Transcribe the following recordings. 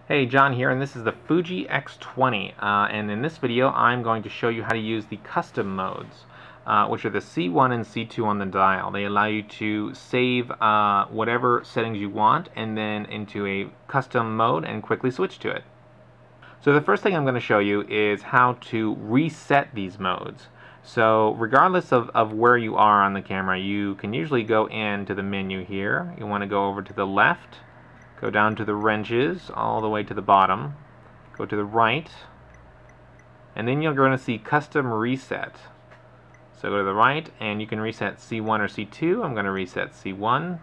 Hey, John here, and this is the Fuji X20, and in this video I'm going to show you how to use the custom modes, which are the C1 and C2 on the dial. They allow you to save whatever settings you want and then into a custom mode and quickly switch to it. So the first thing I'm going to show you is how to reset these modes. So regardless of where you are on the camera, you can usually go into the menu here. You want to go over to the left, go down to the wrenches all the way to the bottom, go to the right, and then you're going to see custom reset. So go to the right and you can reset C1 or C2. I'm going to reset C1,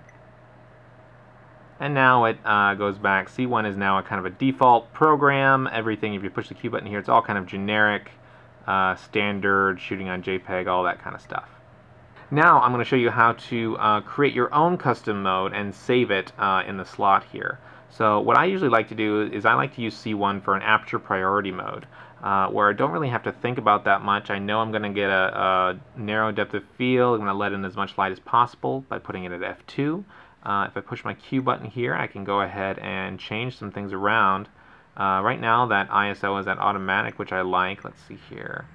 and now it goes back. C1 is now a kind of a default program. Everything, if you push the Q button here, it's all kind of generic, standard, shooting on JPEG, all that kind of stuff. Now I'm going to show you how to create your own custom mode and save it in the slot here. So what I usually like to do is I like to use C1 for an aperture priority mode, where I don't really have to think about that much. I know I'm going to get a narrow depth of field. I'm going to let in as much light as possible by putting it at f2. If I push my Q button here, I can go ahead and change some things around. Right now that ISO is at automatic, which I like. Let's see here.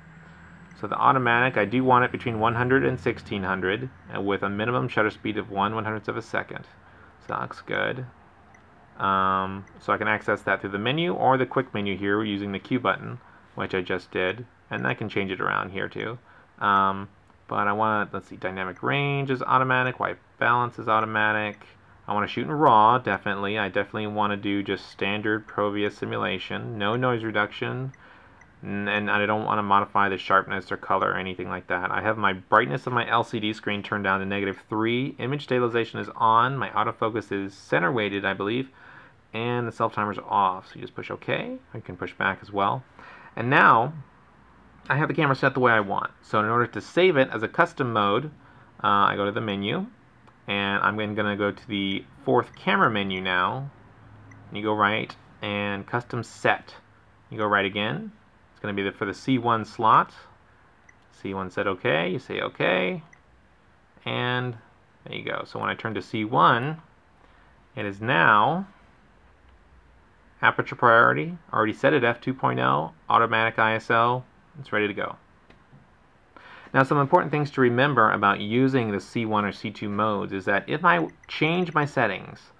So the automatic, I do want it between 100 and 1600 with a minimum shutter speed of 1/100th of a second. So that looks good. So I can access that through the menu or the quick menu here using the Q button, which I just did. And I can change it around here too. But I want, let's see, dynamic range is automatic, white balance is automatic. I want to shoot in RAW, definitely. I definitely want to do just standard Provia simulation, no noise reduction. And I don't want to modify the sharpness or color or anything like that. I have my brightness of my LCD screen turned down to -3. Image stabilization is on. My autofocus is center weighted, I believe. And the self-timer is off. So you just push OK. I can push back as well. And now I have the camera set the way I want. So in order to save it as a custom mode, I go to the menu. And I'm going to go to the fourth camera menu now. And you go right and custom set. You go right again. Going to be for the C1 slot. C1 said OK, you say OK, and there you go. So when I turn to C1, it is now aperture priority, already set at f2.0, automatic ISO, it's ready to go. Now some important things to remember about using the C1 or C2 modes is that if I change my settings,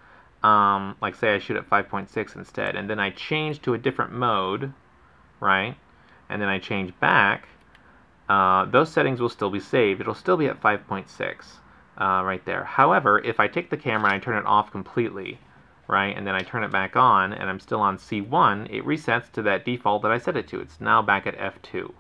like say I shoot at 5.6 instead, and then I change to a different mode, right? And then I change back, those settings will still be saved. It'll still be at 5.6 right there. However, if I take the camera and I turn it off completely, right, and then I turn it back on and I'm still on C1, it resets to that default that I set it to. It's now back at f2.